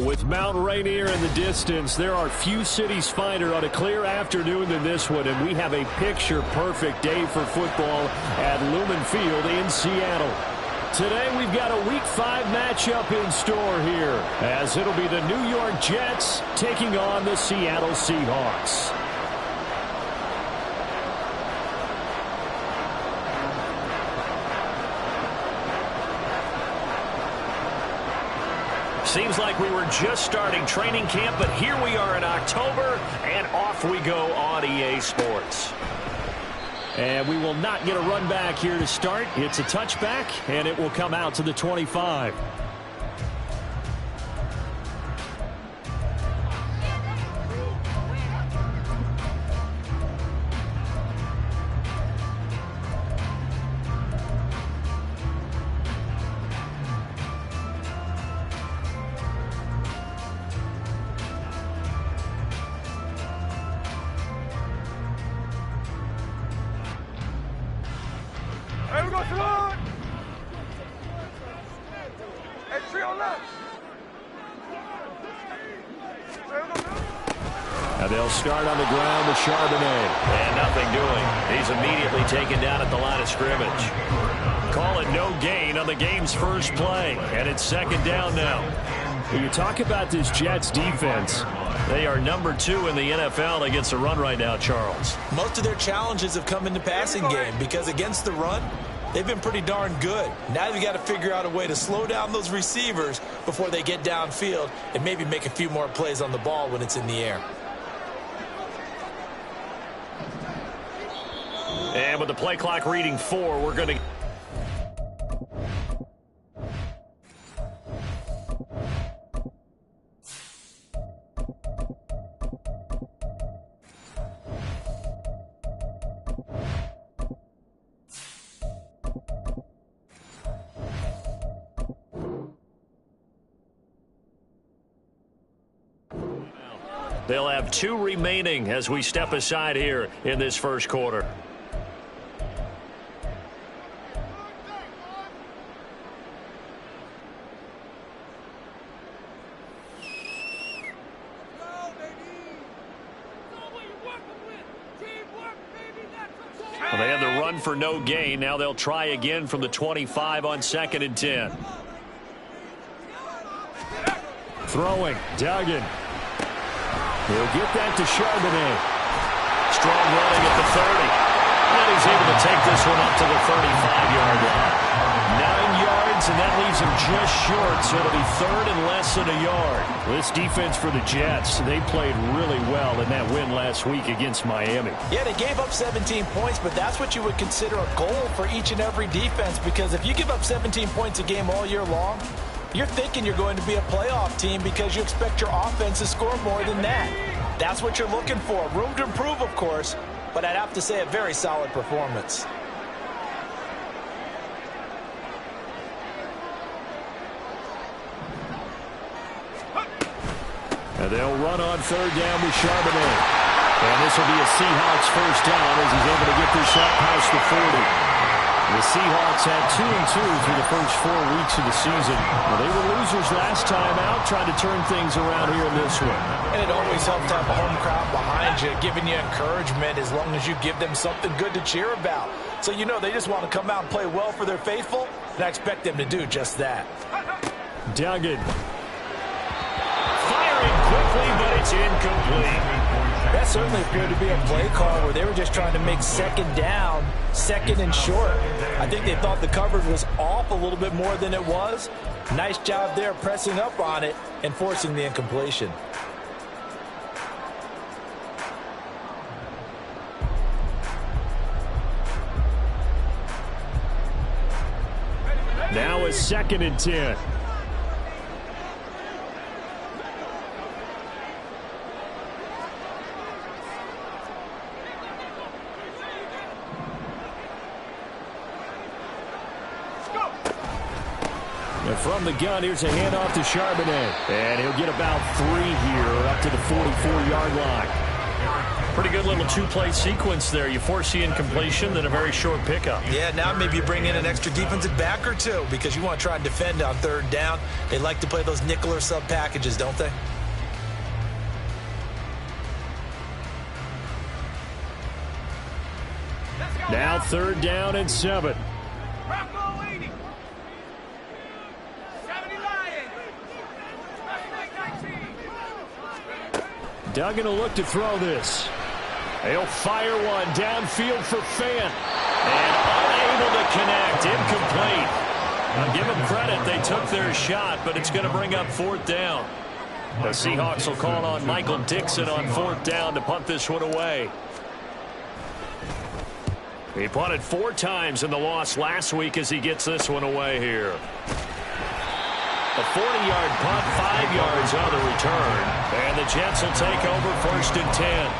With Mount Rainier in the distance, there are few cities finer on a clear afternoon than this one, and we have a picture-perfect day for football at Lumen Field in Seattle. Today we've got a Week 5 matchup in store here, as it'll be the New York Jets taking on the Seattle Seahawks. Seems like we were just starting training camp, but here we are in October, and off we go on EA Sports. And we will not get a run back here to start. It's a touchback, and it will come out to the 25. And they'll start on the ground with Charbonnet. And nothing doing. He's immediately taken down at the line of scrimmage. Call it no gain on the game's first play. And it's second down now. When you talk about this Jets defense, they are number 2 in the NFL against the run right now, Charles. Most of their challenges have come in the passing game because against the run, they've been pretty darn good. Now they've got to figure out a way to slow down those receivers before they get downfield and maybe make a few more plays on the ball when it's in the air. And with the play clock reading 4, we're going to... They'll have 2 remaining as we step aside here in this first quarter. Well, they had the run for no gain. Now they'll try again from the 25 on 2nd and 10. Throwing, Duggan. He'll get that to Charbonnet. Strong running at the 30. And he's able to take this one up to the 35-yard line. 9 yards, and that leaves him just short, so it'll be 3rd and less than a yard. This defense for the Jets, they played really well in that win last week against Miami. Yeah, they gave up 17 points, but that's what you would consider a goal for each and every defense, because if you give up 17 points a game all year long, you're thinking you're going to be a playoff team because you expect your offense to score more than that. That's what you're looking for. Room to improve, of course, but I'd have to say a very solid performance. And they'll run on 3rd down with Charbonnet. And this will be a Seahawks first down as he's able to get this up past the 40. The Seahawks had 2-2 through the first 4 weeks of the season. Well, they were losers last time out, trying to turn things around here in this one. And it always helps to have a home crowd behind you, giving you encouragement as long as you give them something good to cheer about. So you know they just want to come out and play well for their faithful, and I expect them to do just that. Duggan. Firing quickly, but it's incomplete. That certainly appeared to be a play call where they were just trying to make 2nd down, 2nd and short. I think they thought the coverage was off a little bit more than it was. Nice job there pressing up on it and forcing the incompletion. Now a 2nd and 10. And from the gun, here's a handoff to Charbonnet. And he'll get about 3 here up to the 44-yard line. Pretty good little two-play sequence there. You force the incompletion, then a very short pickup. Yeah, now maybe you bring in an extra defensive back or two because you want to try and defend on third down. They like to play those nickel or sub packages, don't they? Now 3rd down and 7. Duggan will look to throw this. He'll fire one downfield for Fant. And unable to connect. Incomplete. I'll give them credit. They took their shot, but it's going to bring up 4th down. The Seahawks will call on Michael Dixon on 4th down to punt this one away. He punted 4 times in the loss last week as he gets this one away here. A 40-yard punt, 5 yards on the return. And the Jets will take over 1st and 10.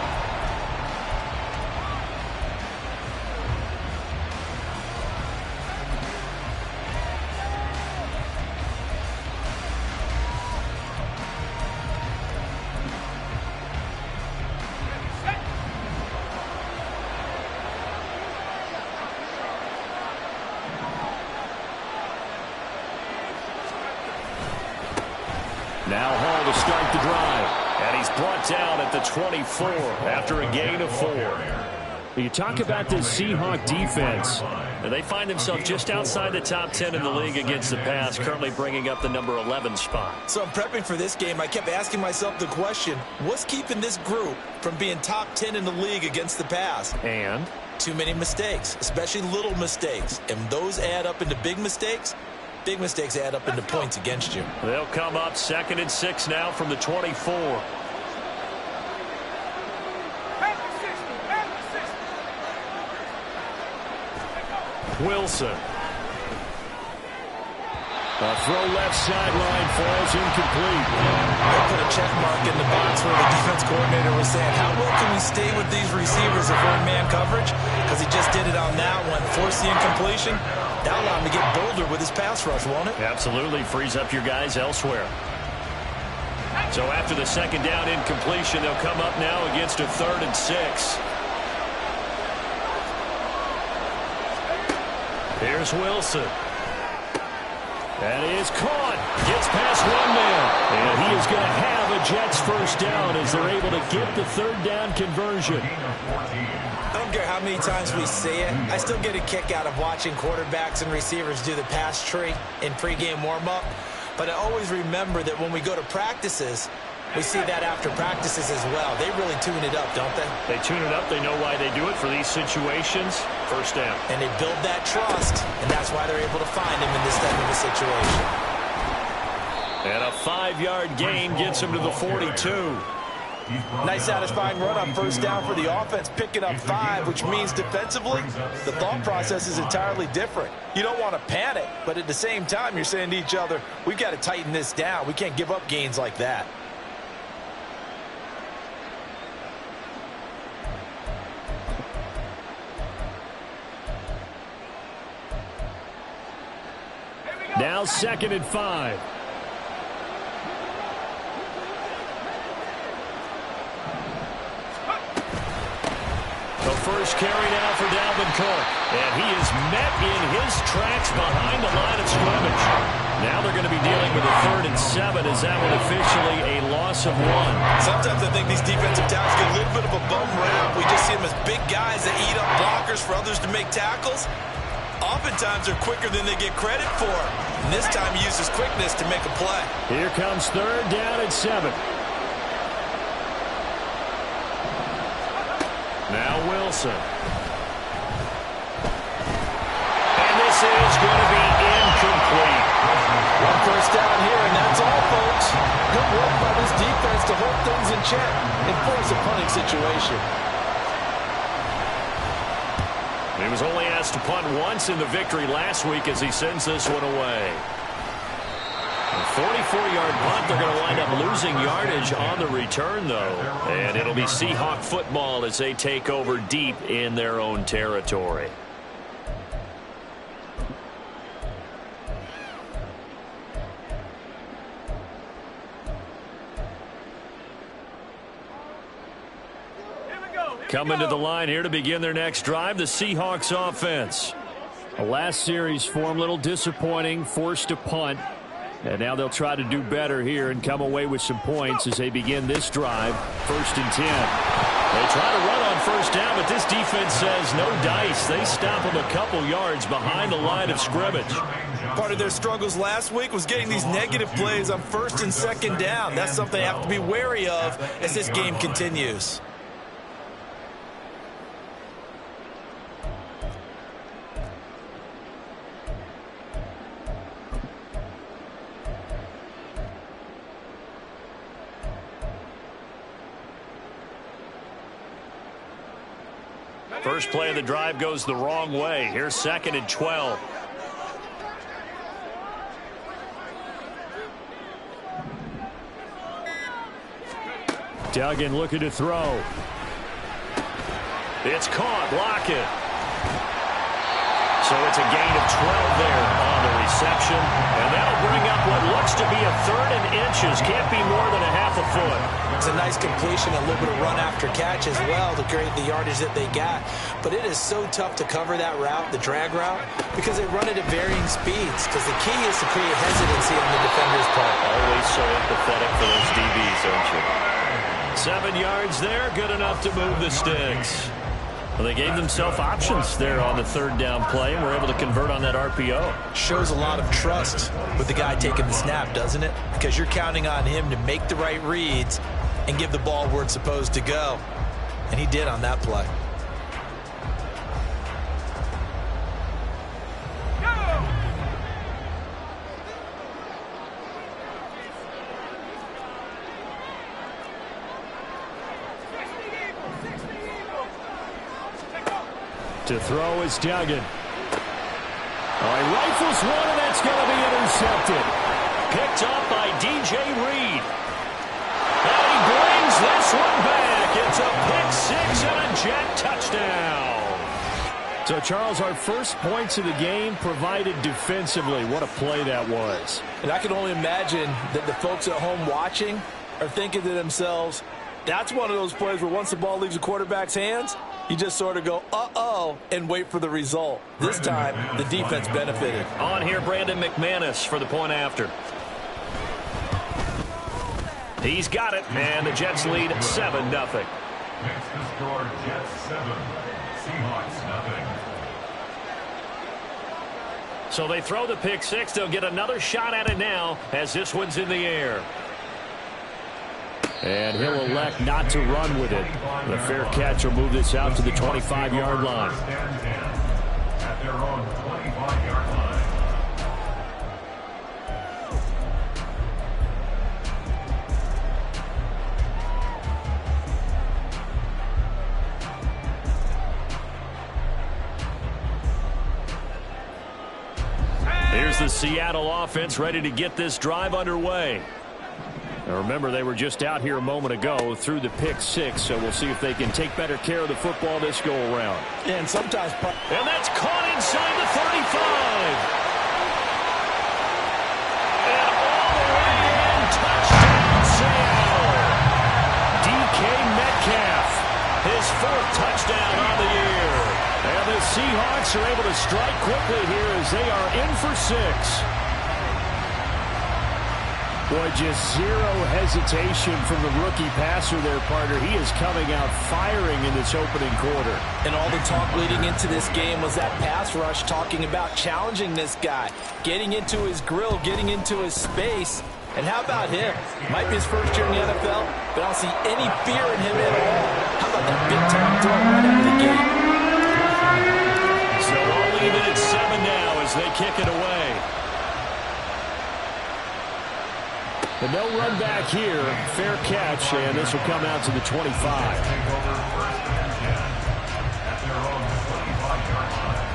Now Hall to start the drive. And he's brought down at the 24 after a gain of 4. You talk about this Seahawk defense. And they find themselves just outside the top 10 in the league against the pass, currently bringing up the number 11 spot. So I'm prepping for this game. I kept asking myself the question, what's keeping this group from being top 10 in the league against the pass? And? Too many mistakes, especially little mistakes. And those add up into big mistakes. Big mistakes add up into points against you. They'll come up 2nd and 6 now from the 24. Wilson. A throw left sideline falls incomplete. They put a check mark in the box where the defense coordinator was saying, how well can we stay with these receivers if we're in man coverage? Because he just did it on that one. Force the incompletion. That'll allow him to get bolder with his pass rush, won't it? Absolutely. Frees up your guys elsewhere. So after the 2nd down incompletion, they'll come up now against a 3rd and 6. Here's Wilson. And he is caught. Gets past one man. And he is going to have a Jets 1st down as they're able to get the 3rd down conversion. I don't care how many times we say it. I still get a kick out of watching quarterbacks and receivers do the pass tree in pregame warm-up. But I always remember that when we go to practices, we see that after practices as well. They really tune it up, don't they? They tune it up. They know why they do it for these situations. 1st down. And they build that trust, and that's why they're able to find him in this type of a situation. And a 5-yard gain gets him to the 42. Nice satisfying run on 1st down for the offense, picking up 5, which means defensively, the thought process is entirely different. You don't want to panic, but at the same time, you're saying to each other, we've got to tighten this down. We can't give up gains like that. Now 2nd and 5. The first carry now for Dalvin Cook. And he is met in his tracks behind the line of scrimmage. Now they're going to be dealing with a 3rd and 7 as that one officially a loss of 1. Sometimes I think these defensive tackles get a little bit of a bum rap. We just see them as big guys that eat up blockers for others to make tackles. Oftentimes they're quicker than they get credit for. And this time he uses quickness to make a play. Here comes 3rd down and 7. Now Wilson. And this is going to be incomplete. 1st down here, and that's all, folks. Good work by this defense to hold things in check and force a punting situation. He was only asked to punt once in the victory last week as he sends this one away. A 44-yard punt. They're going to wind up losing yardage on the return, though. And it'll be Seahawk football as they take over deep in their own territory. Here we go. Coming to the line here to begin their next drive, the Seahawks offense. The last series for them, a little disappointing, forced to punt. And now they'll try to do better here and come away with some points as they begin this drive. 1st and 10. They try to run on first down, but this defense says no dice. They stop them a couple yards behind the line of scrimmage. Part of their struggles last week was getting these negative plays on 1st and 2nd down. That's something they have to be wary of as this game continues. First play of the drive goes the wrong way. Here's 2nd and 12. Duggan looking to throw. It's caught. Block it. So it's a gain of 12 there on the reception. And that'll bring up what looks to be a 3rd and inches. Can't be more than a half a foot. It's a nice completion, a little bit of run after catch as well to create the yardage that they got. But it is so tough to cover that route, the drag route, because they run it at varying speeds. Because the key is to create hesitancy on the defender's part. Always so empathetic for those DBs, aren't you? 7 yards there, good enough to move the sticks. Well, they gave themselves options there on the 3rd down play, and were able to convert on that RPO. Shows a lot of trust with the guy taking the snap, doesn't it? Because you're counting on him to make the right reads and give the ball where it's supposed to go. And he did on that play. To throw is Duggan. Oh, he rifles one, and that's going to be intercepted. Picked up by DJ Reed. And he brings this one back. It's a pick 6 and a Jet touchdown. So, Charles, our first points of the game provided defensively. What a play that was. And I can only imagine that the folks at home watching are thinking to themselves, that's one of those plays where once the ball leaves the quarterback's hands, you just sort of go, uh-oh, and wait for the result. This time, the defense benefited. On here, Brandon McManus for the point after. He's got it, and the Jets lead 7-0. Next to score, Jets 7, Seahawks nothing. So they throw the pick 6. They'll get another shot at it now as this one's in the air. And he'll elect not to run with it. The fair catch will move this out to the 25-yard line. At their own 25-yard line. Here's the Seattle offense ready to get this drive underway. Now remember, they were just out here a moment ago through the pick 6, so we'll see if they can take better care of the football this go around. And sometimes... And that's caught inside the 35. And all the way in, touchdown Seattle. DK Metcalf, his 4th touchdown on the year. And the Seahawks are able to strike quickly here as they are in for 6. Boy, just zero hesitation from the rookie passer there, partner. He is coming out firing in this opening quarter. And all the talk leading into this game was that pass rush, talking about challenging this guy, getting into his grill, getting into his space. And how about him? Might be his first year in the NFL, but I don't see any fear in him at all. How about that big-time throw right out of the gate? So all even at 7 now as they kick it away. The no run back here, fair catch, and this will come out to the 25. Take over 1st and 10 at their own 25-yard line.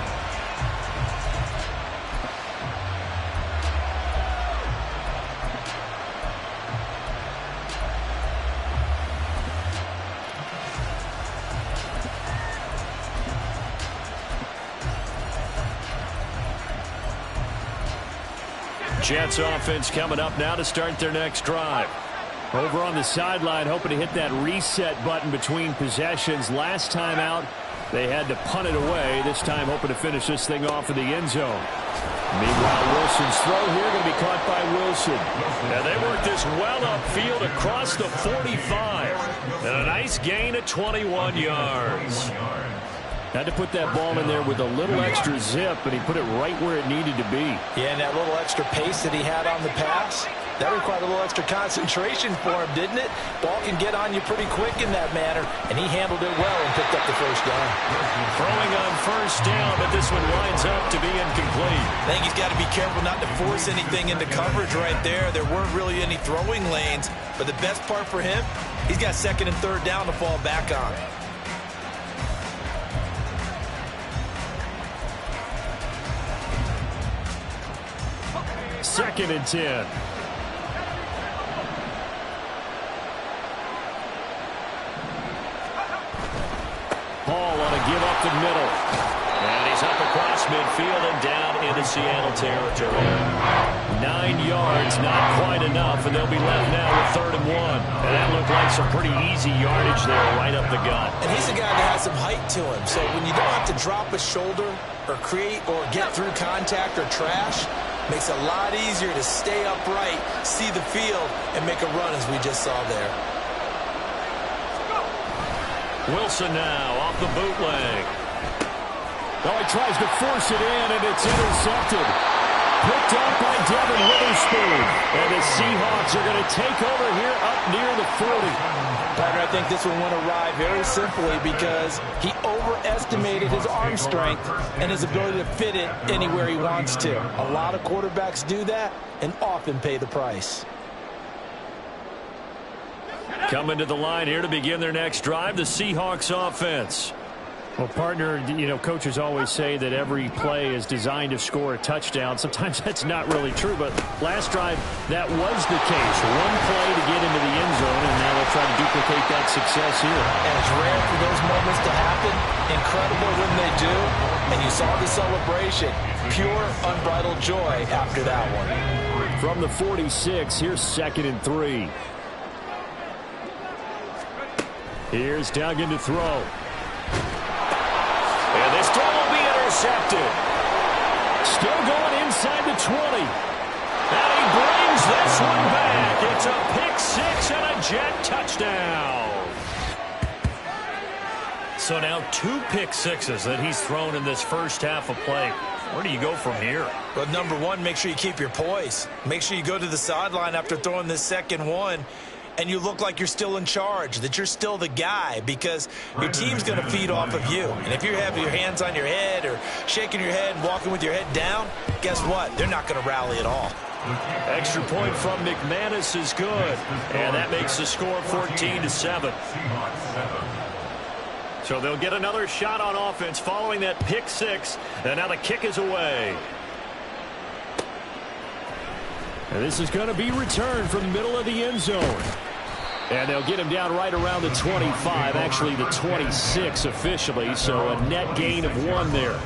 Jets offense coming up now to start their next drive. Over on the sideline, hoping to hit that reset button between possessions. Last time out, they had to punt it away. This time, hoping to finish this thing off in the end zone. Meanwhile, Wilson's throw here going to be caught by Wilson. And they work this well upfield across the 45. And a nice gain of 21 yards. Had to put that ball in there with a little extra zip, and he put it right where it needed to be. Yeah, and that little extra pace that he had on the pass, that required a little extra concentration for him, didn't it? Ball can get on you pretty quick in that manner, and he handled it well and picked up the first down. Throwing on first down, but this one winds up to be incomplete. I think he's got to be careful not to force anything into coverage right there. There weren't really any throwing lanes, but the best part for him, he's got second and third down to fall back on. Second and 10. Hall on a give up the middle. And he's up across midfield and down into Seattle territory. 9 yards, not quite enough, and they'll be left now with third and 1. And that looked like some pretty easy yardage there right up the gut. And he's a guy that has some height to him, so when you don't have to drop a shoulder or create or get through contact or trash, makes it a lot easier to stay upright, see the field, and make a run as we just saw there. Wilson now off the bootleg. Oh, he tries to force it in, and it's intercepted. Picked up by Devin Witherspoon. And the Seahawks are going to take over here up near the 40. Partner, I think this one went awry very simply because he overestimated his arm strength and his ability to fit it anywhere he wants to. A lot of quarterbacks do that and often pay the price. Coming to the line here to begin their next drive, the Seahawks offense. Well, partner, you know, coaches always say that every play is designed to score a touchdown. Sometimes that's not really true, but last drive, that was the case. One play to get into the end zone, and now they'll try to duplicate that success here. And it's rare for those moments to happen. Incredible when they do. And you saw the celebration. Pure, unbridled joy after that one. From the 46, here's second and 3. Here's Duggan to throw. And this throw will be intercepted. Still going inside the 20. And he brings this one back. It's a pick six and a Jet touchdown. So now 2 pick sixes that he's thrown in this first half of play. Where do you go from here? Well, number one, make sure you keep your poise. Make sure you go to the sideline after throwing this second one, and you look like you're still in charge, that you're still the guy, because your team's going to feed off of you. And if you have your hands on your head or shaking your head and walking with your head down, guess what? They're not going to rally at all. Extra point from McManus is good, and that makes the score 14-7. So they'll get another shot on offense following that pick six, and now the kick is away. And this is going to be returned from the middle of the end zone. And they'll get him down right around the 25, actually the 26 officially, so a net gain of 1 there.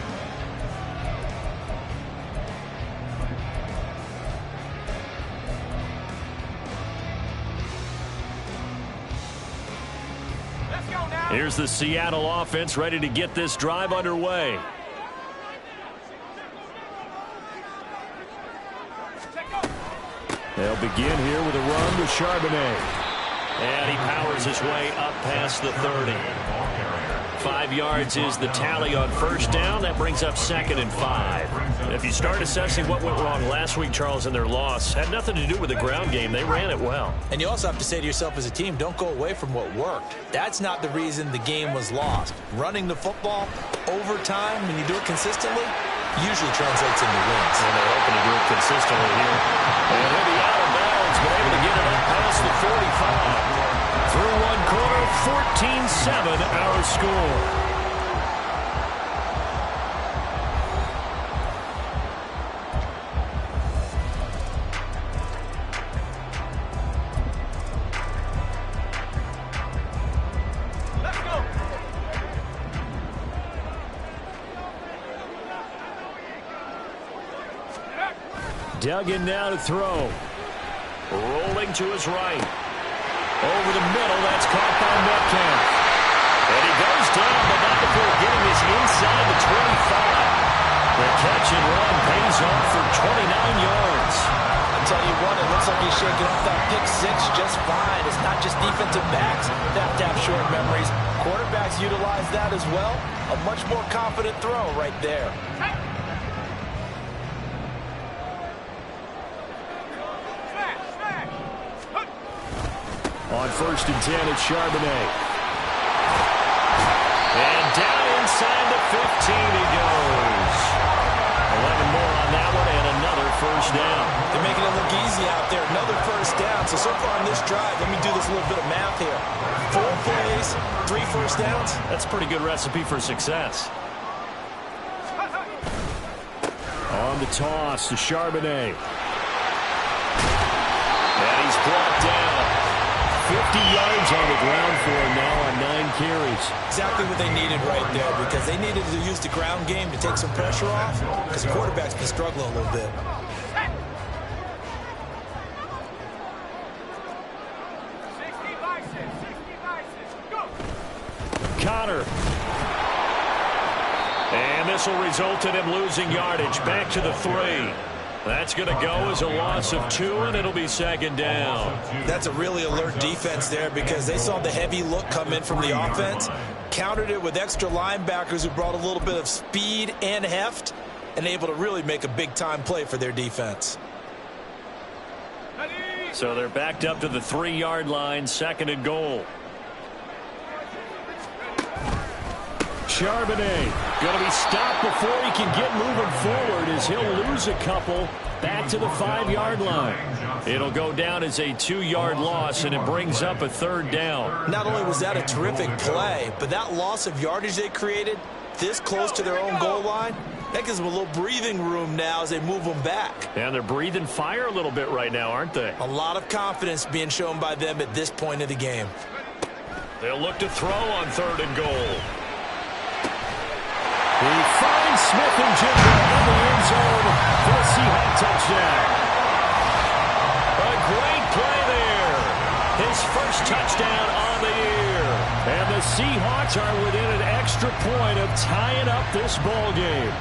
Here's the Seattle offense ready to get this drive underway. They'll begin here with a run with Charbonnet. And he powers his way up past the 30. 5 yards is the tally on first down. That brings up 2nd and 5. If you start assessing what went wrong last week, Charles, in their loss, had nothing to do with the ground game. They ran it well. And you also have to say to yourself as a team, don't go away from what worked. That's not the reason the game was lost. Running the football overtime, when you do it consistently, usually translates into wins. And they're hoping to do it consistently here. And he'll be out of bounds, but able to get it up past the 45. Through one quarter, 14-7 our score. Let's go. Duggan now to throw. Rolling to his right. Over the middle, that's caught by Metcalf. And he goes down, but not before getting this inside the 25. The catch and run pays off for 29 yards. I'll tell you what, it looks like he's shaking off that pick six just fine. It's not just defensive backs that have short memories. Quarterbacks utilize that as well. A much more confident throw right there. On 1st and 10, it's Charbonnet. And down inside the 15 he goes. 11 more on that one and another first down. They're making it look easy out there. Another first down. So far on this drive, let me do this little bit of math here. 4 plays, 3 first downs. That's a pretty good recipe for success. On the toss to Charbonnet. And he's brought down. 50 yards on the ground for him now on 9 carries. Exactly what they needed right there, because they needed to use the ground game to take some pressure off, because the quarterback's been struggling a little bit. Connor. And this will result in him losing yardage. Back to the 3. That's going to go as a loss of 2, and it'll be 2nd down. That's a really alert defense there, because they saw the heavy look come in from the offense, countered it with extra linebackers who brought a little bit of speed and heft, and able to really make a big-time play for their defense. So they're backed up to the 3-yard line, 2nd and goal. Charbonnet going to be stopped before he can get moving forward as he'll lose a couple back to the 5-yard line. It'll go down as a 2-yard loss, and it brings up a 3rd down. Not only was that a terrific play, but that loss of yardage they created this close to their own goal line, that gives them a little breathing room now as they move them back. And they're breathing fire a little bit right now, aren't they? A lot of confidence being shown by them at this point of the game. They'll look to throw on 3rd and goal. He finds Smith and Jigba in the end zone for a Seahawk touchdown. A great play there. His first touchdown on the year. And the Seahawks are within an extra point of tying up this ball game.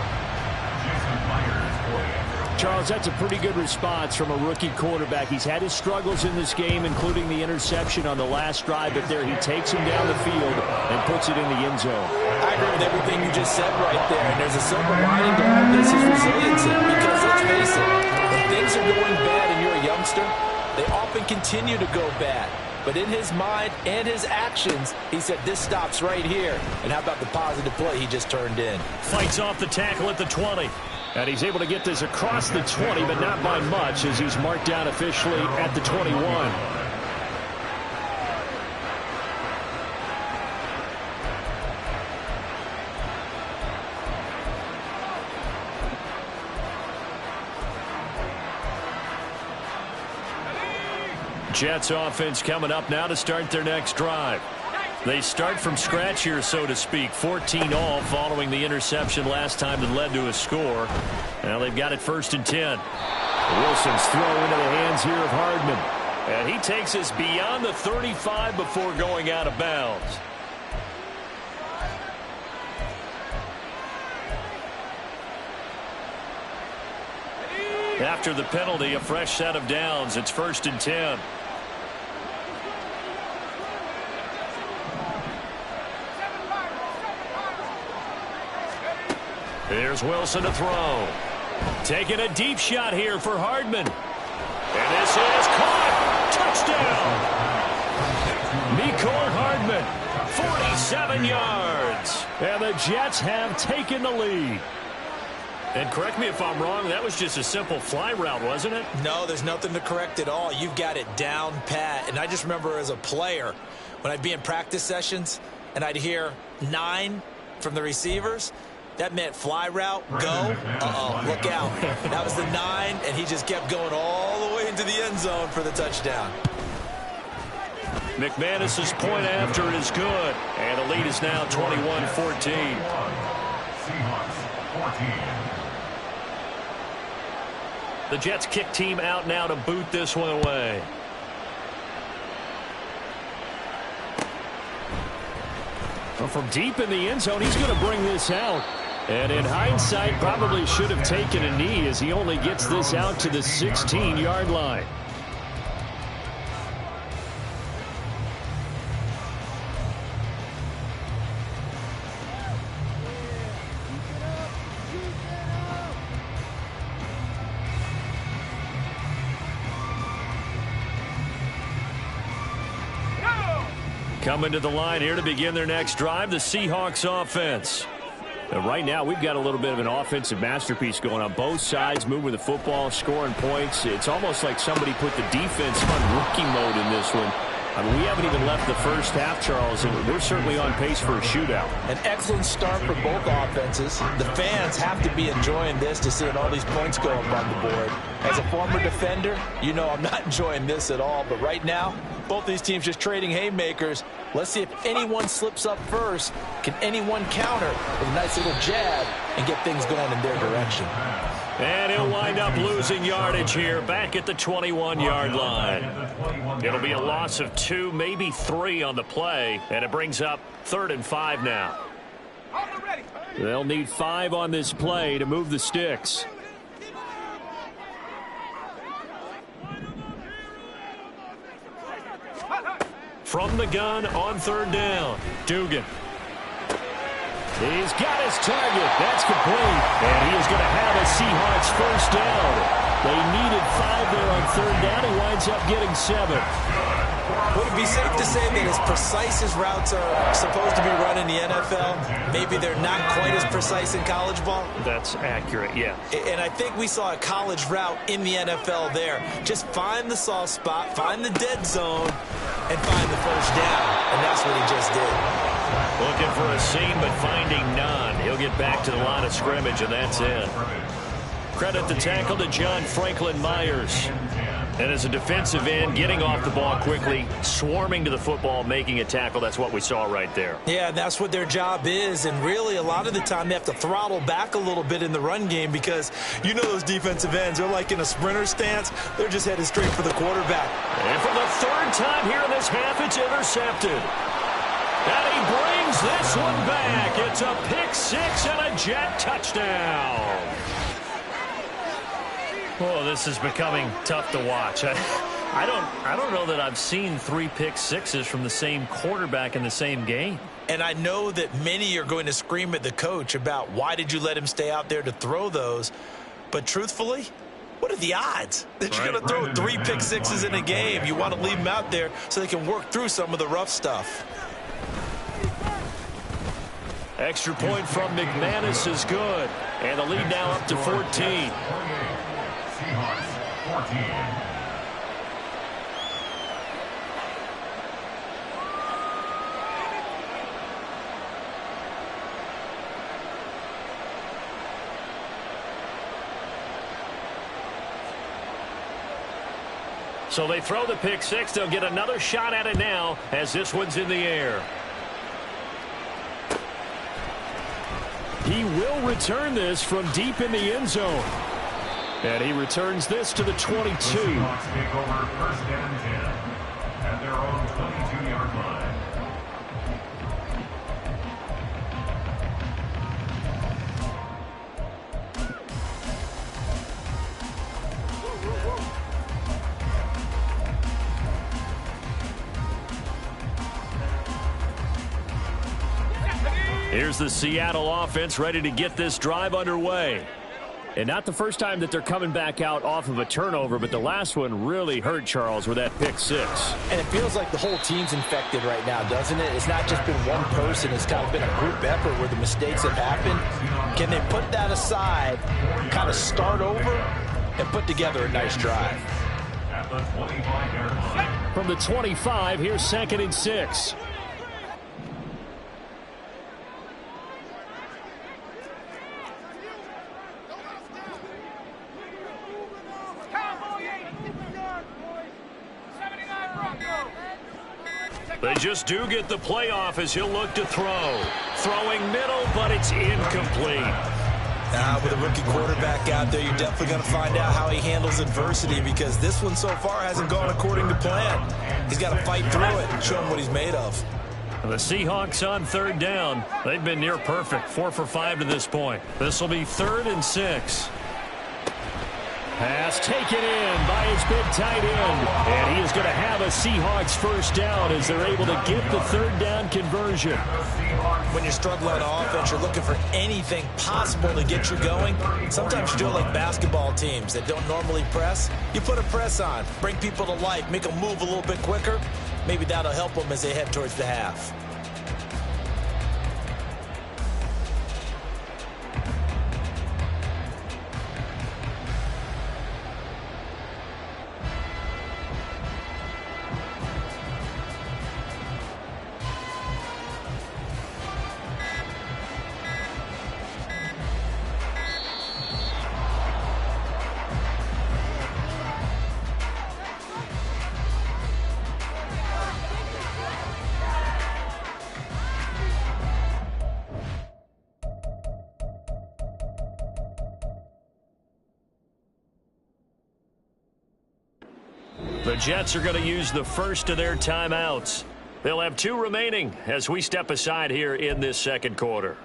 Charles, that's a pretty good response from a rookie quarterback. He's had his struggles in this game, including the interception on the last drive, but there he takes him down the field and puts it in the end zone. I agree with everything you just said right there, and there's a silver lining to all this is resiliency, because let's face it, when things are going bad and you're a youngster, they often continue to go bad. But in his mind and his actions, he said this stops right here. And how about the positive play he just turned in? Fights off the tackle at the 20. And he's able to get this across the 20, but not by much, as he's marked down officially at the 21. Jets offense coming up now to start their next drive. They start from scratch here, so to speak. 14 all following the interception last time that led to a score. Now they've got it 1st and 10. Wilson's throw into the hands here of Hardman. And he takes us beyond the 35 before going out of bounds. After the penalty, a fresh set of downs. It's 1st and 10. Here's Wilson to throw. Taking a deep shot here for Hardman. And this is caught. Touchdown. Mecole Hardman, 47 yards. And the Jets have taken the lead. And correct me if I'm wrong, that was just a simple fly route, wasn't it? No, there's nothing to correct at all. You've got it down pat. And I just remember as a player, when I'd be in practice sessions and I'd hear 9 from the receivers, that meant fly route, go. Uh-oh, look out. That was the 9, and he just kept going all the way into the end zone for the touchdown. McManus's point after is good. And the lead is now 21-14. The Jets kick team out now to boot this one away. Well, from deep in the end zone, he's going to bring this out. And in hindsight, probably should have taken a knee as he only gets this out to the 16-yard line. Coming to the line here to begin their next drive, the Seahawks offense. And right now, we've got a little bit of an offensive masterpiece going on. Both sides moving the football, scoring points. It's almost like somebody put the defense on rookie mode in this one. I mean, we haven't even left the first half, Charles, and we're certainly on pace for a shootout. An excellent start for both offenses. The fans have to be enjoying this to seeing all these points go up on the board. As a former defender, you know I'm not enjoying this at all. But right now, both these teams just trading haymakers. Let's see if anyone slips up first. Can anyone counter with a nice little jab and get things going in their direction? And he'll wind up losing yardage here back at the 21-yard line. It'll be a loss of 2, maybe 3 on the play, and it brings up 3rd and 5 now. They'll need 5 on this play to move the sticks. From the gun on 3rd down, Dugan. He's got his target. That's complete. And he is going to have a Seahawks first down. They needed 5 there on 3rd down. He winds up getting 7. Would it be safe to say that as precise as routes are supposed to be run in the NFL, maybe they're not quite as precise in college ball? That's accurate, yeah. And I think we saw a college route in the NFL there. Just find the soft spot, find the dead zone, and find the first down. And that's what he just did. Looking for a seam, but finding none. He'll get back to the line of scrimmage, and that's it. Credit the tackle to John Franklin Myers. And as a defensive end, getting off the ball quickly, swarming to the football, making a tackle, that's what we saw right there. Yeah, that's what their job is. And really, a lot of the time, they have to throttle back a little bit in the run game because you know those defensive ends, they're like in a sprinter stance. They're just headed straight for the quarterback. And for the 3rd time here in this half, it's intercepted. And he brings this one back. It's a pick 6 and a Jet touchdown. Oh, this is becoming tough to watch. I don't know that I've seen 3 pick 6s from the same quarterback in the same game. And I know that many are going to scream at the coach about why did you let him stay out there to throw those. But truthfully, what are the odds that you're going to throw 3 pick 6s in a game? You want to leave them out there so they can work through some of the rough stuff. Extra point from McManus is good. And the lead now up to 14. Seahawks 14. So they throw the pick 6. They'll get another shot at it now as this one's in the air. He will return this from deep in the end zone. And he returns this to the 22. The Seahawks take over 1st and 10 at their own 22-yard line. Here's the Seattle offense ready to get this drive underway. And not the first time that they're coming back out off of a turnover, but the last one really hurt Charles with that pick 6. And it feels like the whole team's infected right now, doesn't it? It's not just been one person. It's kind of been a group effort where the mistakes have happened. Can they put that aside, kind of start over, and put together a nice drive? At the 25-yard. From the 25, here's 2nd and 6. They just do get the playoff as he'll look to throw. Throwing middle, but it's incomplete. With a rookie quarterback out there, you're definitely going to find out how he handles adversity because this one so far hasn't gone according to plan. He's got to fight through it and show him what he's made of. The Seahawks on third down. They've been near perfect, 4 for 5 to this point. This will be 3rd and 6. Pass taken in by his big tight end. And he is going to have a Seahawks first down as they're able to get the third down conversion. When you're struggling on offense, you're looking for anything possible to get you going. Sometimes you do it like basketball teams that don't normally press. You put a press on, bring people to life, make them move a little bit quicker. Maybe that'll help them as they head towards the half. The Jets are going to use the first of their timeouts. They'll have 2 remaining as we step aside here in this second quarter.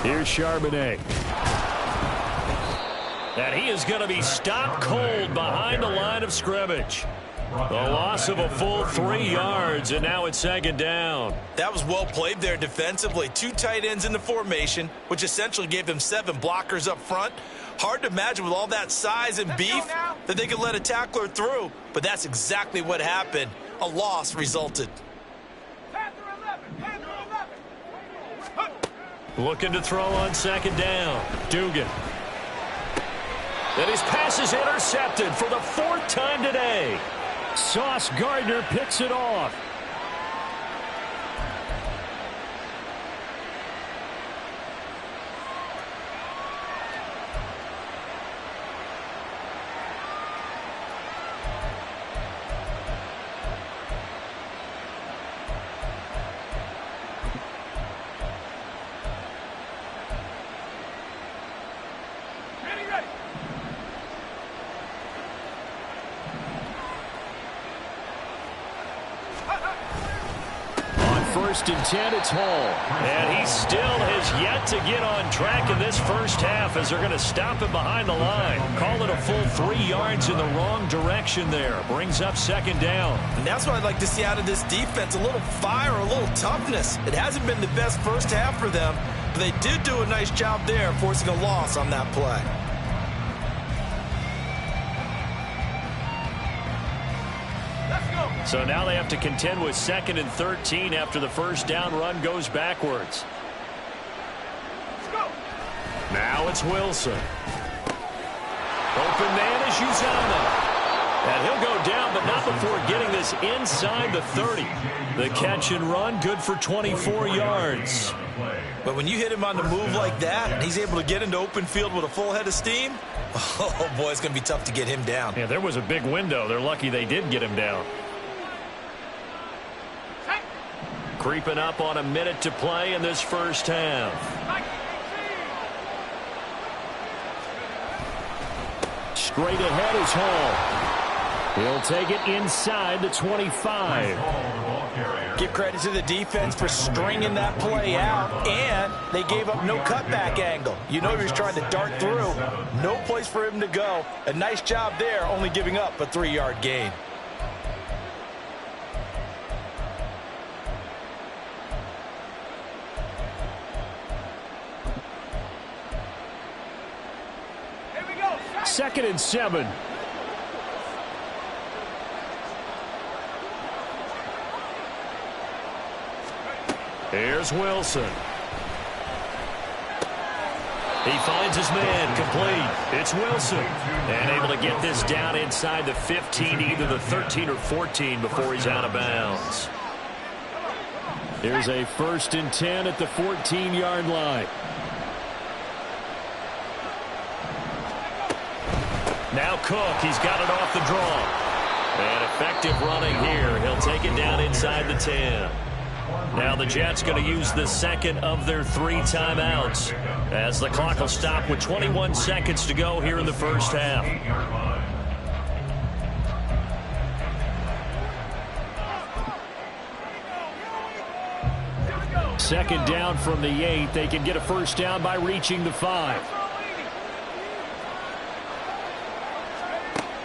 Here's Charbonnet. And he is going to be stopped cold behind the line of scrimmage. The loss of a full 3 yards, and now it's 2nd down. That was well played there defensively. 2 tight ends in the formation, which essentially gave them 7 blockers up front. Hard to imagine with all that size and beef that they could let a tackler through, but that's exactly what happened. A loss resulted. Looking to throw on 2nd down. Dugan. And his pass is intercepted for the 4th time today. Sauce Gardner picks it off. First and 10, it's Hall. And he still has yet to get on track in this first half as they're going to stop him behind the line. Call it a full 3 yards in the wrong direction there. Brings up 2nd down. And that's what I'd like to see out of this defense, a little fire, a little toughness. It hasn't been the best first half for them, but they did do a nice job there forcing a loss on that play. So now they have to contend with 2nd and 13 after the first down run goes backwards. Now it's Wilson. Open man is Uzama. And he'll go down, but not before getting this inside the 30. The catch and run, good for 24 yards. But when you hit him on the move like that, and he's able to get into open field with a full head of steam, oh boy, it's going to be tough to get him down. Yeah, there was a big window. They're lucky they did get him down. Creeping up on a minute to play in this first half. Straight ahead is Hall. He'll take it inside the 25. Give credit to the defense for stringing that play out, and they gave up no cutback angle. You know he was trying to dart through. No place for him to go. A nice job there, only giving up a 3-yard gain. Second and 7. Here's Wilson. He finds his man, complete. It's Wilson. And able to get this down inside the 15, either the 13 or 14 before he's out of bounds. Here's a 1st and 10 at the 14-yard line. Now Cook, he's got it off the draw. And effective running here. He'll take it down inside the 10. Now the Jets going to use the second of their 3 timeouts as the clock will stop with 21 seconds to go here in the first half. Second down from the 8. They can get a first down by reaching the 5.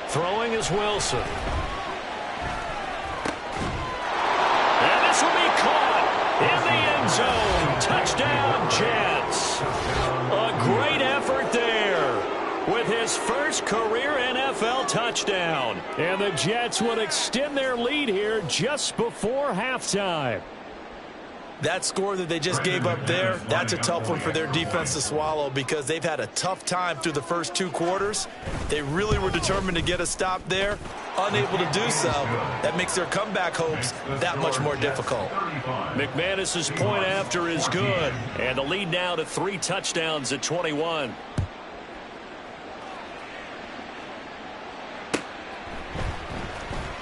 Throwing is Wilson. And this will be caught in the end zone. Touchdown, Jets. A great effort there with his first career NFL touchdown. And the Jets will extend their lead here just before halftime. That score that they just gave up there, that's a tough one for their defense to swallow because they've had a tough time through the first 2 quarters. They really were determined to get a stop there, unable to do so. That makes their comeback hopes that much more difficult. McManus's point after is good, and the lead now to 3 touchdowns at 21.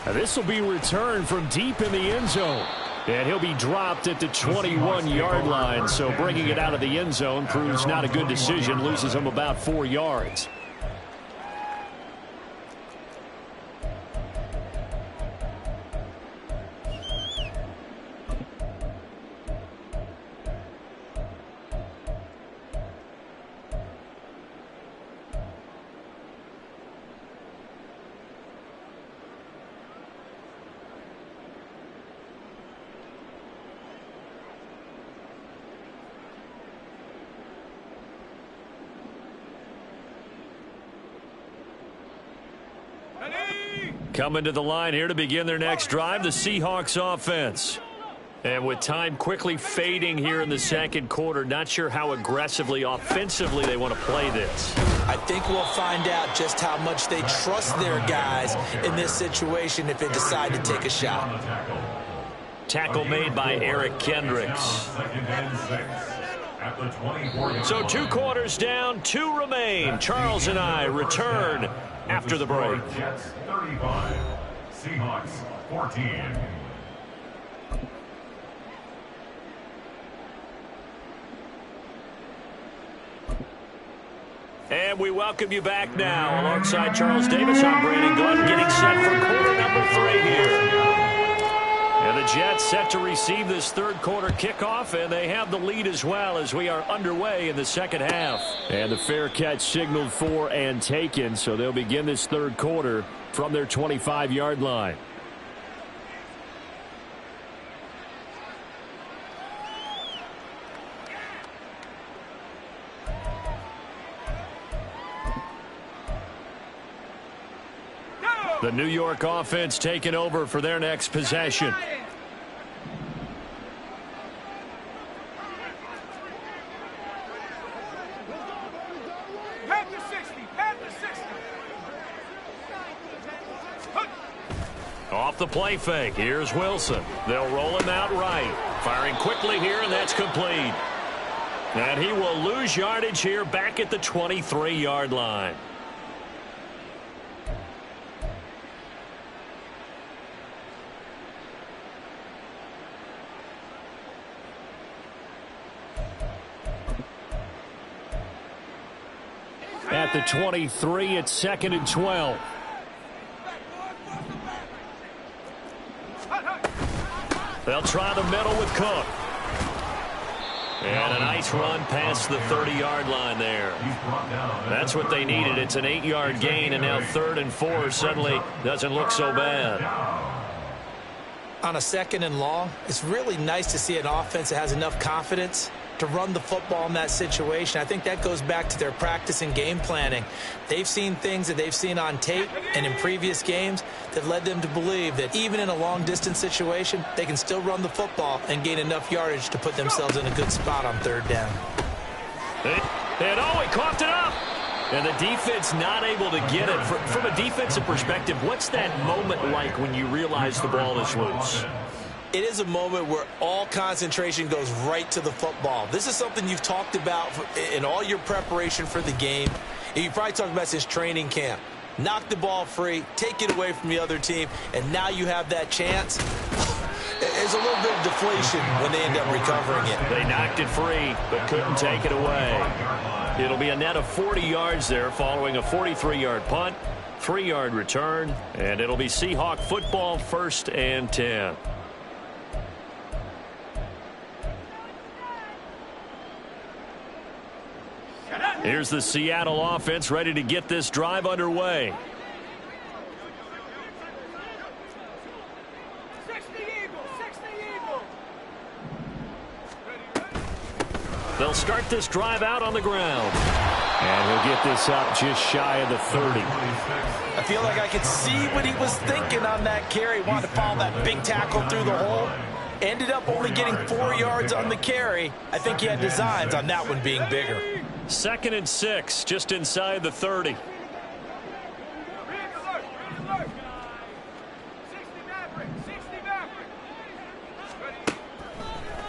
Now this will be returned from deep in the end zone. And he'll be dropped at the 21-yard line. So bringing it out of the end zone proves not a good decision. Loses him about 4 yards. Coming to the line here to begin their next drive, the Seahawks offense. And with time quickly fading here in the second quarter, not sure how aggressively, offensively they want to play this. I think we'll find out just how much they trust their guys in this situation if they decide to take a shot. Tackle made by Eric Kendricks. So 2 quarters down, 2 remain. Charles and I return after the break. Jets 35, Seahawks 14. And we welcome you back now. Alongside Charles Davis, I'm Brandon Glenn, getting set for quarter number 3 here. And the Jets set to receive this third quarter kickoff, and they have the lead as well as we are underway in the second half. And the fair catch signaled for and taken, so they'll begin this third quarter from their 25-yard line. The New York offense taking over for their next possession. Off the play fake, here's Wilson. They'll roll him out right. Firing quickly here, and that's complete. And he will lose yardage here back at the 23-yard line. At the 23, it's 2nd and 12. They'll try the middle with Cook. And a nice run past the 30-yard line there. That's what they needed. It's an 8-yard gain, and now 3rd and 4 suddenly doesn't look so bad. On a 2nd and long, it's really nice to see an offense that has enough confidence to run the football in that situation. I think that goes back to their practice and game planning. They've seen things that they've seen on tape and in previous games that led them to believe that even in a long-distance situation, they can still run the football and gain enough yardage to put themselves in a good spot on 3rd down. And oh, he coughed it up. And the defense not able to get it. From a defensive perspective, what's that moment like when you realize the ball is loose? It is a moment where all concentration goes right to the football. This is something you've talked about in all your preparation for the game. And you've probably talked about since training camp. Knock the ball free, take it away from the other team, and now you have that chance. There's a little bit of deflation when they end up recovering it. They knocked it free, but couldn't take it away. It'll be a net of 40 yards there following a 43-yard punt, 3-yard return, and it'll be Seahawk football, 1st and 10. Here's the Seattle offense ready to get this drive underway. They'll start this drive out on the ground. And he'll get this up just shy of the 30. I feel like I could see what he was thinking on that carry. Wanted to follow that big tackle through the hole. Ended up only getting 4 yards on the carry. I think he had designs on that one being bigger. 2nd and 6, just inside the 30.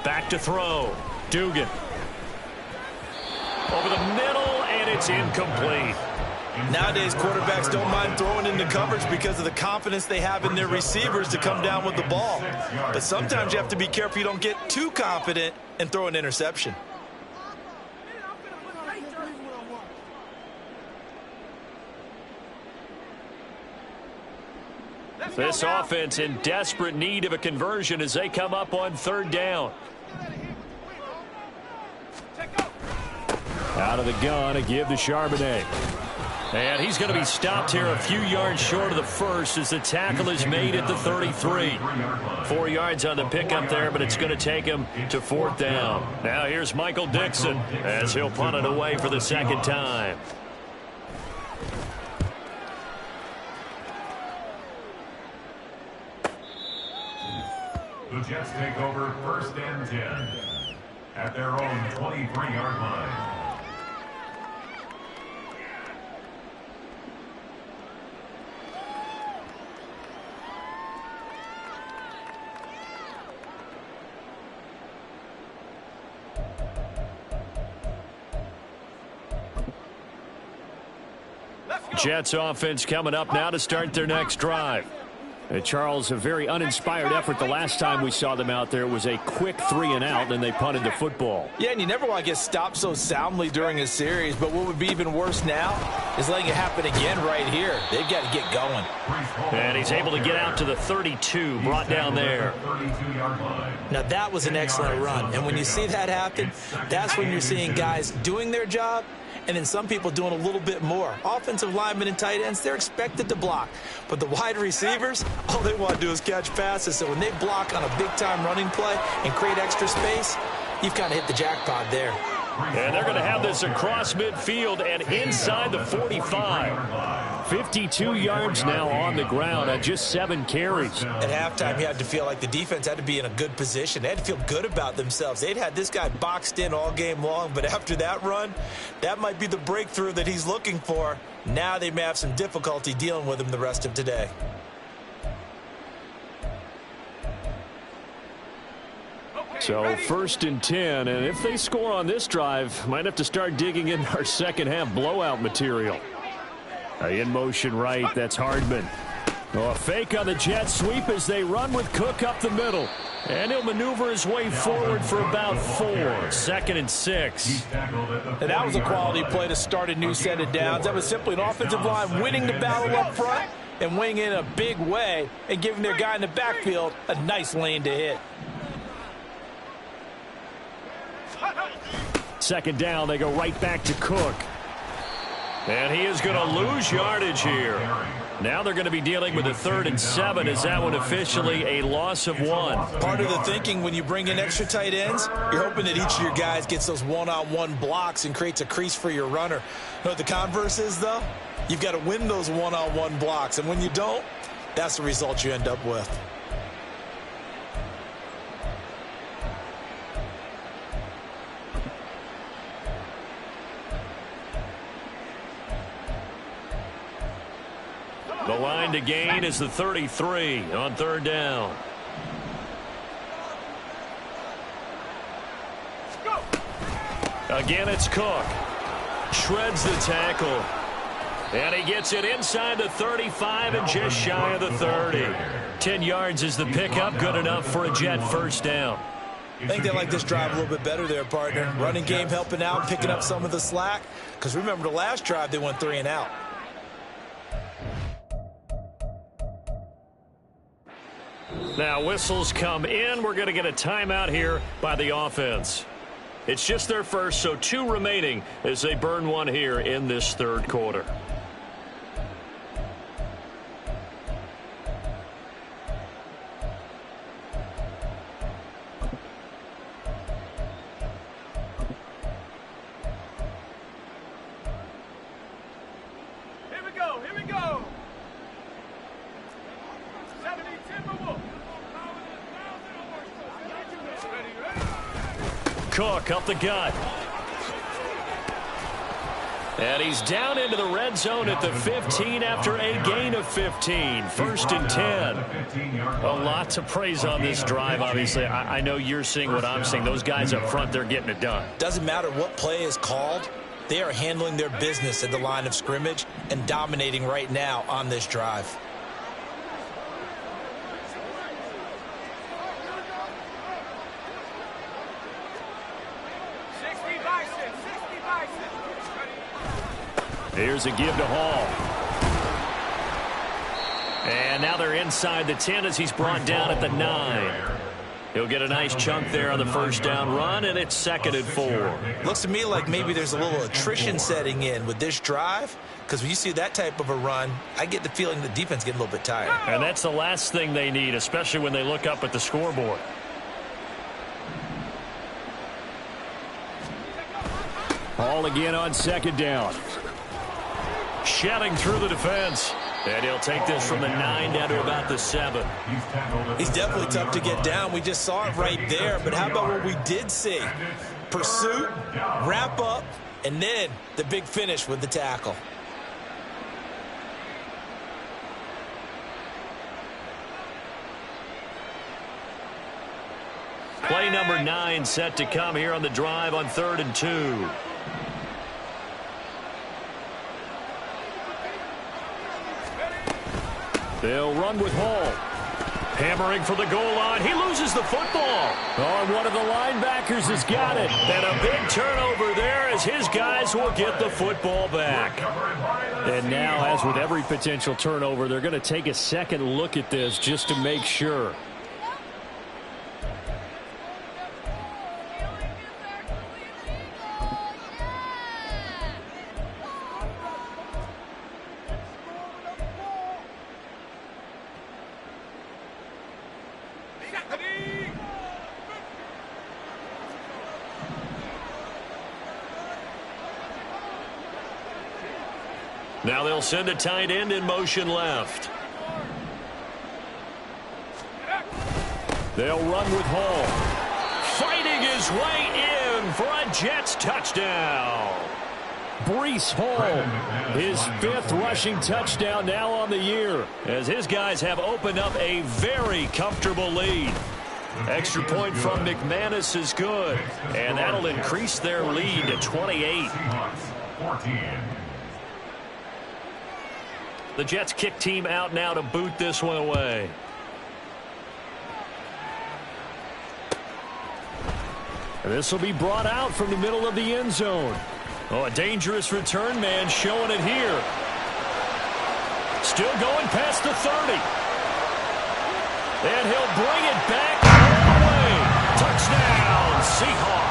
Back to throw. Dugan. Over the middle, and it's incomplete. Nowadays, quarterbacks don't mind throwing into coverage because of the confidence they have in their receivers to come down with the ball. But sometimes you have to be careful you don't get too confident and throw an interception. This offense in desperate need of a conversion as they come up on 3rd down. Out of the gun, a give to Charbonnet. And he's going to be stopped here a few yards short of the first as the tackle is made at the 33. 4 yards on the pickup there, but it's going to take him to 4th down. Now here's Michael Dixon as he'll punt it away for the 2nd time. The Jets take over 1st and 10 at their own 23-yard line. Jets offense coming up now to start their next drive. Charles, a very uninspired effort the last time we saw them out there. It was a quick 3 and out, and they punted the football. Yeah, and you never want to get stopped so soundly during a series, but what would be even worse now is letting it happen again right here. They've got to get going. And he's able to get out to the 32, brought down there. Now, that was an excellent run, and when you see that happen, that's when you're seeing guys doing their job, and then some people doing a little bit more. Offensive linemen and tight ends, they're expected to block. But the wide receivers, all they want to do is catch passes. So when they block on a big-time running play and create extra space, you've kind of hit the jackpot there. And they're going to have this across midfield and inside the 45. 52 yards now on the ground at just 7 carries. At halftime, you had to feel like the defense had to be in a good position. They had to feel good about themselves. They'd had this guy boxed in all game long, but after that run, that might be the breakthrough that he's looking for. Now they may have some difficulty dealing with him the rest of today. So 1st and 10, and if they score on this drive, might have to start digging in our second half blowout material. In motion right, that's Hardman. Oh, a fake on the jet sweep as they run with Cook up the middle. And he'll maneuver his way forward for about 4. 2nd and 6. And that was a quality play to start a new set of downs. That was simply an offensive line winning the battle up front and winning in a big way and giving their guy in the backfield a nice lane to hit. 2nd down, they go right back to Cook. And he is going to lose yardage here. Now they're going to be dealing with a 3rd and 7. Is that one officially a loss of 1? Part of the thinking when you bring in extra tight ends, you're hoping that each of your guys gets those one-on-one blocks and creates a crease for your runner. You know what the converse is, though? You've got to win those one-on-one blocks. And when you don't, that's the result you end up with. The line to gain is the 33 on third down. Again, it's Cook. Shreds the tackle. And he gets it inside the 35 and just shy of the 30. 10 yards is the pickup. Good enough for a Jet first down. I think they like this drive a little bit better there, partner. Running game helping out, picking up some of the slack. Because remember, the last drive, they went 3 and out. Now, whistles come in. We're going to get a timeout here by the offense. It's just their first, so 2 remaining as they burn 1 here in this third quarter. Cook up the gut. And he's down into the red zone at the 15 after a gain of 15. First and 10. A lot to praise on this drive, obviously. I know you're seeing what I'm seeing. Those guys up front, they're getting it done. Doesn't matter what play is called. They are handling their business at the line of scrimmage and dominating right now on this drive. Here's a give to Hall. And now they're inside the 10 as he's brought down at the 9. He'll get a nice chunk there on the first down run, and it's 2nd and 4. Looks to me like maybe there's a little attrition setting in with this drive, because when you see that type of a run, I get the feeling the defense getting a little bit tired. And that's the last thing they need, especially when they look up at the scoreboard. Hall again on 2nd down. Shedding through the defense. And he'll take this from the 9 down to about the 7. He's definitely tough to get down. We just saw it right there. But how about what we did see? Pursuit, wrap up, and then the big finish with the tackle. Play number 9 set to come here on the drive on 3rd and 2. They'll run with Hall. Hammering for the goal line. He loses the football. Oh, and one of the linebackers has got it. And a big turnover there as his guys will get the football back. And now, as with every potential turnover, they're going to take a second look at this just to make sure. Now they'll send a tight end in motion left. They'll run with Hall. Fighting his way in for a Jets touchdown. Breece Hall, his 5th rushing touchdown now on the year, as his guys have opened up a very comfortable lead. Extra point from McManus is good, and that'll increase their lead to 28. The Jets kick team out now to boot this one away. And this will be brought out from the middle of the end zone. Oh, a dangerous return man showing it here. Still going past the 30. And he'll bring it back all the way. Touchdown, Seahawks.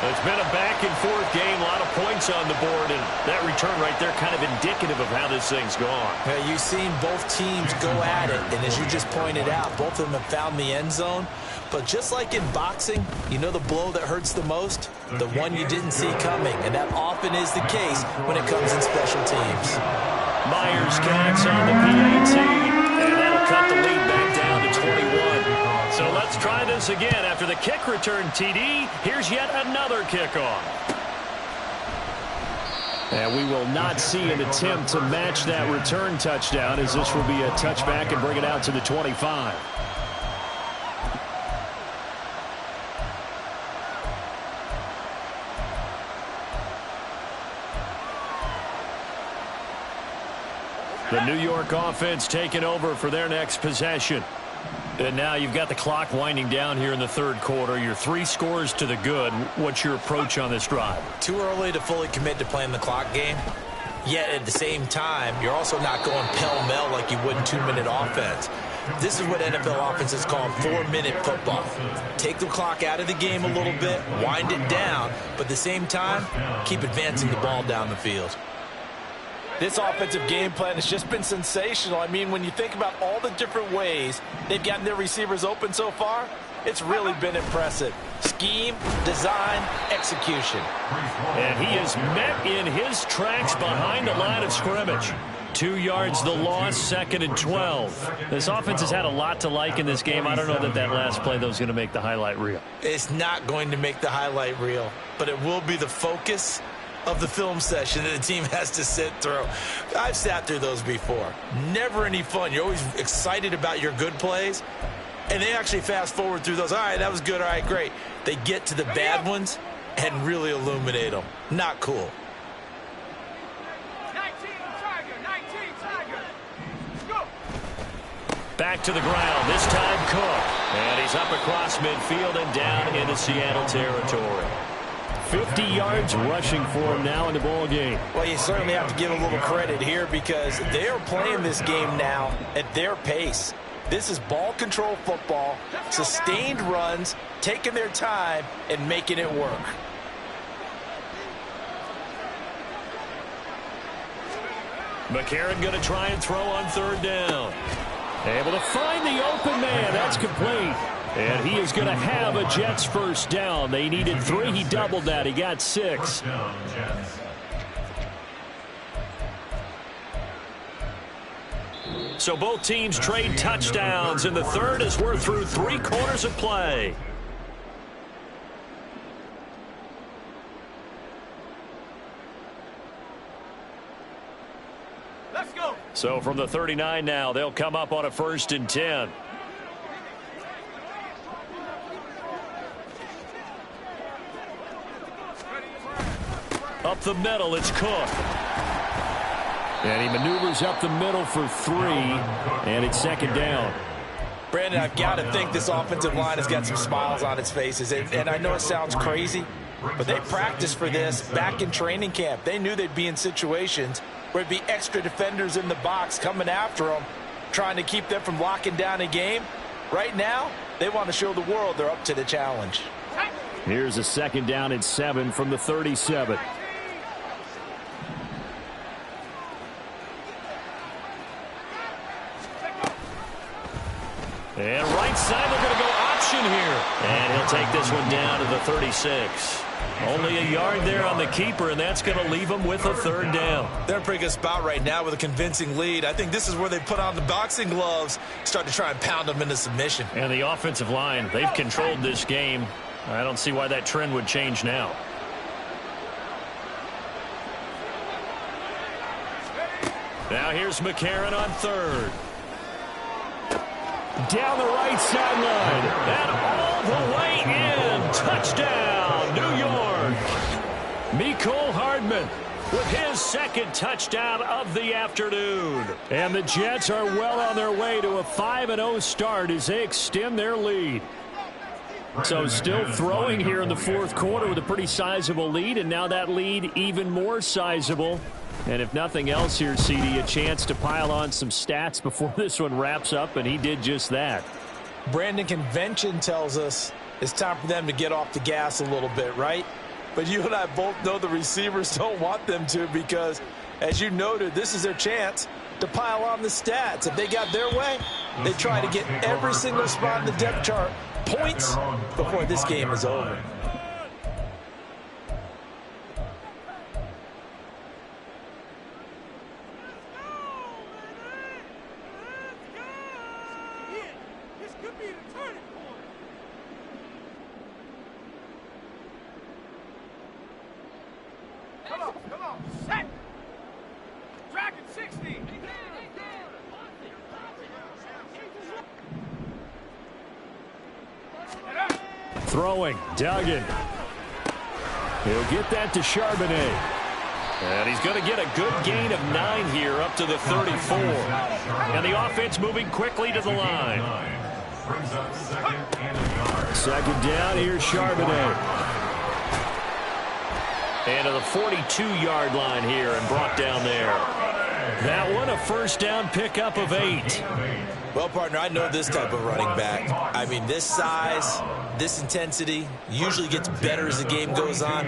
It's been a back-and-forth game, a lot of points on the board, and that return right there kind of indicative of how this thing's gone. Yeah, you've seen both teams go at it, and as you just pointed out, both of them have found the end zone. But just like in boxing, you know the blow that hurts the most? The one you didn't see coming, and that often is the case when it comes in special teams. Myers connects on the PAT, and that'll cut the lead back down to 21. So let's try this again. After the kick return TD, here's yet another kickoff. And we will not see an attempt to match that return touchdown, as this will be a touchback and bring it out to the 25. The New York offense taking over for their next possession. And now you've got the clock winding down here in the third quarter. You're 3 scores to the good. What's your approach on this drive? Too early to fully commit to playing the clock game. Yet at the same time, you're also not going pell-mell like you would in 2-minute offense. This is what NFL offenses call 4-minute football. Take the clock out of the game a little bit, wind it down, but at the same time, keep advancing the ball down the field. This offensive game plan has just been sensational. I mean, when you think about all the different ways they've gotten their receivers open so far, it's really been impressive. Scheme, design, execution. And he is met in his tracks behind the line of scrimmage. 2 yards the loss, 2nd and 12. This offense has had a lot to like in this game. I don't know that last play, though, is going to make the highlight reel. It's not going to make the highlight reel, but it will be the focus of the film session that the team has to sit through. I've sat through those before. Never any fun. You're always excited about your good plays, and they actually fast forward through those. All right, that was good. All right, great. They get to the bad ones and really illuminate them. Not cool. 19 Tiger. Let's go. Back to the ground, this time Cook. And he's up across midfield and down into Seattle territory. 50 yards rushing for him now in the ball game. Well, you certainly have to give a little credit here because they are playing this game now at their pace. This is ball control football, sustained runs, taking their time and making it work. McCarron going to try and throw on 3rd down. Able to find the open man. That's complete. And he is going to have a Jets first down. They needed 3. He doubled that. He got 6. So both teams trade touchdowns in the third as we're through 3 quarters of play. Let's go. So from the 39 now, they'll come up on a 1st and 10. Up the middle, it's Cook. And he maneuvers up the middle for 3, and it's 2nd down. Brandon, I've got to think this offensive line has got some smiles on its faces. And I know it sounds crazy, but they practiced for this back in training camp. They knew they'd be in situations where there'd be extra defenders in the box coming after them, trying to keep them from locking down a game. Right now, they want to show the world they're up to the challenge. Here's a 2nd down and 7 from the 37. And right side, they're going to go option here. And he'll take this one down to the 36. Only a yard there on the keeper, and that's going to leave him with a 3rd down. They're in a pretty good spot right now with a convincing lead. I think this is where they put on the boxing gloves, start to try and pound them into submission. And the offensive line, they've controlled this game. I don't see why that trend would change now. Now here's McCarron on 3rd. Down the right sideline. And all the way in. Touchdown, New York. Mecole Hardman with his 2nd touchdown of the afternoon. And the Jets are well on their way to a 5-0 start as they extend their lead. So still throwing here in the 4th quarter with a pretty sizable lead, and now that lead even more sizable. And if nothing else here, CD, a chance to pile on some stats before this one wraps up, and he did just that. Brandon, convention tells us it's time for them to get off the gas a little bit, right? But you and I both know the receivers don't want them to because, as you noted, this is their chance to pile on the stats. If they got their way, they try to get every single spot in the depth chart points before this game is over. Come on. Set. Throwing, Duggan. He'll get that to Charbonnet. And he's going to get a good gain of 9 here up to the 34. And the offense moving quickly to the line. Second down, here's Charbonnet. And to the 42-yard line here and brought down there. That one a first down pickup of 8. Well, partner, I know this type of running back. I mean, this size, this intensity usually gets better as the game goes on.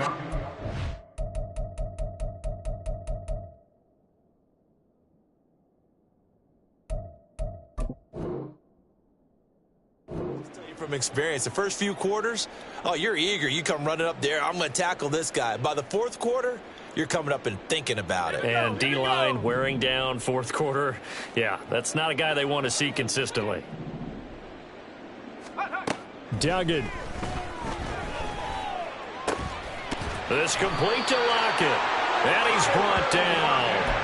From experience, the first few quarters, oh, you're eager. You come running up there. I'm going to tackle this guy. By the fourth quarter, you're coming up and thinking about it. And D-line wearing down fourth quarter. Yeah, that's not a guy they want to see consistently. Duggan. This complete to Lockett. And he's brought down.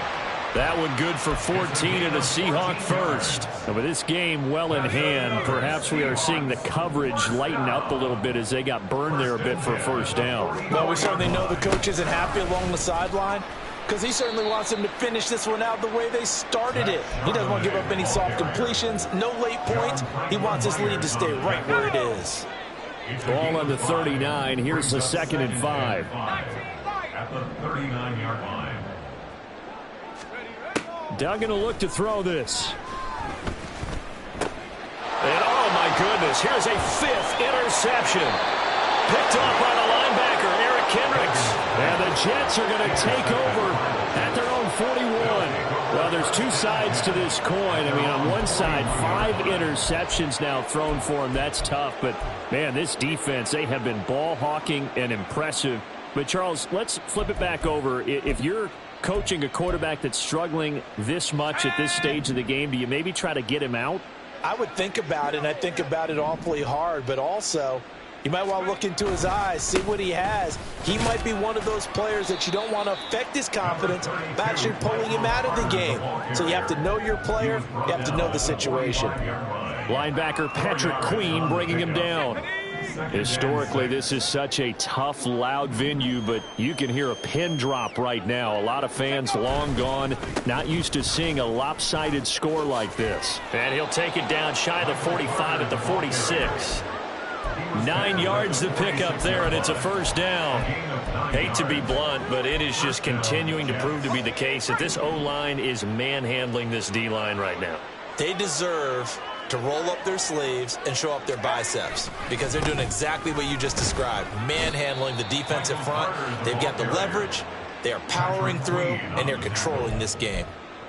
That one good for 14 and a Seahawk first. And with this game well in hand, perhaps we are seeing the coverage lighten up a little bit as they got burned there a bit for a first down. Well, we certainly know the coach isn't happy along the sideline because he certainly wants them to finish this one out the way they started it. He doesn't want to give up any soft completions, no late points. He wants his lead to stay right where it is. Ball on the 39. Here's the 2nd and 5. At the 39-yard line. Duggan will look to throw this. And oh my goodness, here's a 5th interception. Picked off by the linebacker, Eric Kendricks. And the Jets are going to take over at their own 41. Well, there's two sides to this coin. I mean, on one side, 5 interceptions now thrown for him. That's tough. But, man, this defense, they have been ball hawking and impressive. But, Charles, let's flip it back over. If you're coaching a quarterback that's struggling this much at this stage of the game, do you maybe try to get him out? I would think about it, and I think about it awfully hard, but also you might want to look into his eyes, see what he has. He might be one of those players that you don't want to affect his confidence by actually pulling him out of the game. So you have to know your player, you have to know the situation. Linebacker Patrick Queen bringing him down. Historically, this is such a tough, loud venue, but you can hear a pin drop right now. A lot of fans long gone, not used to seeing a lopsided score like this. And he'll take it down shy of the 45 at the 46. 9 yards to pick up there, and it's a first down. Hate to be blunt, but it is just continuing to prove to be the case that this O-line is manhandling this D-line right now. They deserve to roll up their sleeves and show up their biceps because they're doing exactly what you just described, manhandling the defensive front. They've got the leverage, they are powering through, and they're controlling this game.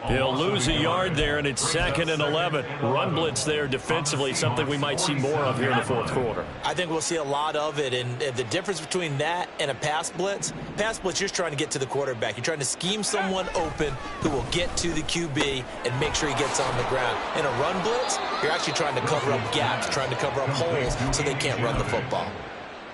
He'll lose a yard there, and it's 2nd and 11. Run blitz there defensively, something we might see more of here in the fourth quarter. I think we'll see a lot of it, and the difference between that and a pass blitz, you're just trying to get to the quarterback. You're trying to scheme someone open who will get to the QB and make sure he gets on the ground. In a run blitz, you're actually trying to cover up gaps, trying to cover up holes so they can't run the football.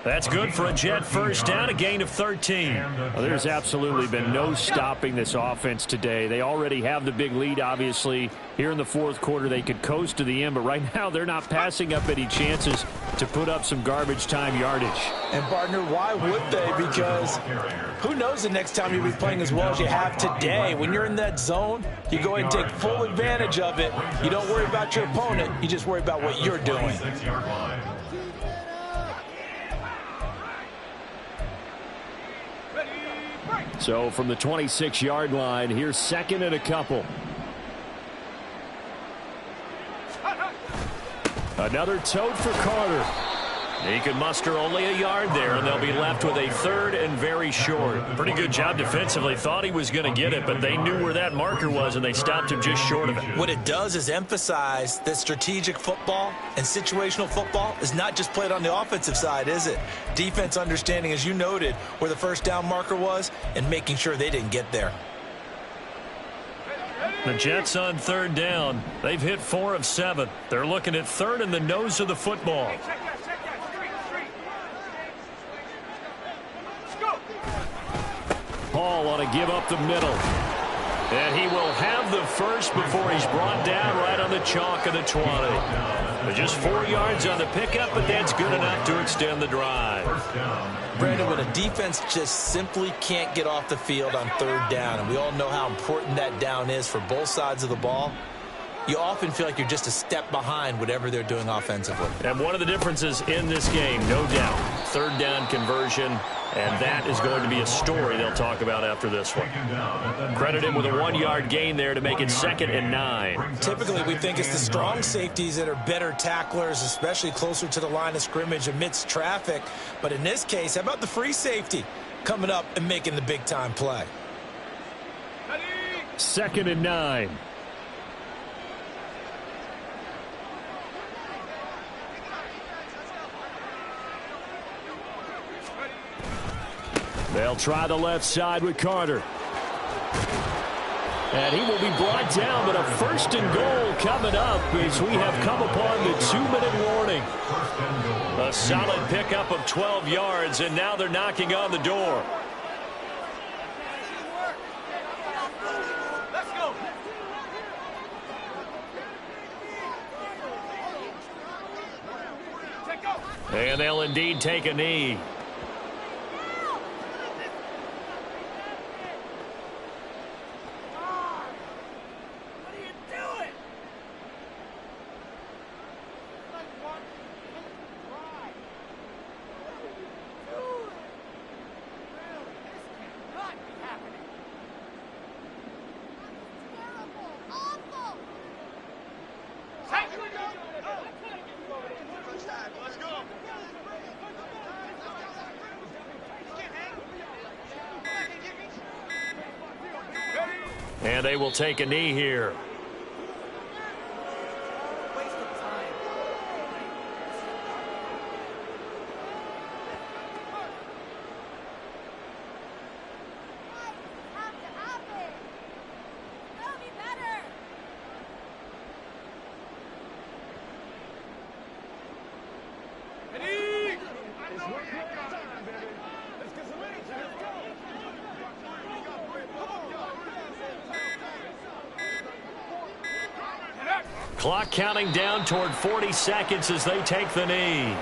That's good for a Jet first down, a gain of 13. Well, there's absolutely been no stopping this offense today. They already have the big lead, obviously. Here in the fourth quarter, they could coast to the end, but right now they're not passing up any chances to put up some garbage time yardage. And, partner, why would they? Because who knows the next time you'll be playing as well as you have today. When you're in that zone, you go ahead and take full advantage of it. You don't worry about your opponent. You just worry about what you're doing. So from the 26-yard line, here's 2nd and a couple. Another tote for Carter. He could muster only a yard there, and they'll be left with a 3rd and very short. Pretty good job defensively. Thought he was going to get it, but they knew where that marker was, and they stopped him just short of it. What it does is emphasize that strategic football and situational football is not just played on the offensive side, is it? Defense understanding, as you noted, where the first down marker was and making sure they didn't get there. The Jets on 3rd down. They've hit 4 of 7. They're looking at 3rd in the nose of the football. Hall ought to give up the middle. And he will have the first before he's brought down right on the chalk of the 20. Just 4 yards on the pickup, but that's good enough to extend the drive. Brandon, when a defense just simply can't get off the field on third down, and we all know how important that down is for both sides of the ball, you often feel like you're just a step behind whatever they're doing offensively. And one of the differences in this game, no doubt, third down conversion, and that is going to be a story they'll talk about after this one. Credit him with a 1-yard gain there to make it 2nd and 9. Typically, we think it's the strong safeties that are better tacklers, especially closer to the line of scrimmage amidst traffic. But in this case, how about the free safety coming up and making the big-time play? 2nd and 9. They'll try the left side with Carter. And he will be brought down, but a 1st and goal coming up as we have come upon the 2-minute warning. A solid pickup of 12 yards, and now they're knocking on the door. Let's go. Take off. And they'll indeed take a knee. And they will take a knee here. Clock counting down toward 40 seconds as they take the knee.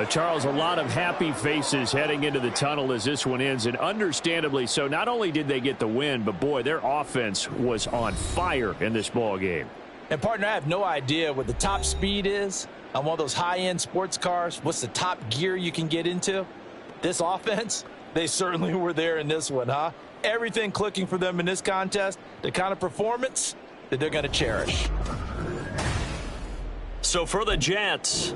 Charles, a lot of happy faces heading into the tunnel as this one ends, and understandably so. Not only did they get the win, but boy, their offense was on fire in this ball game. And partner, I have no idea what the top speed is on one of those high-end sports cars. What's the top gear you can get into? This offense, they certainly were there in this one, huh? Everything clicking for them in this contest, the kind of performance that they're going to cherish. So for the Jets,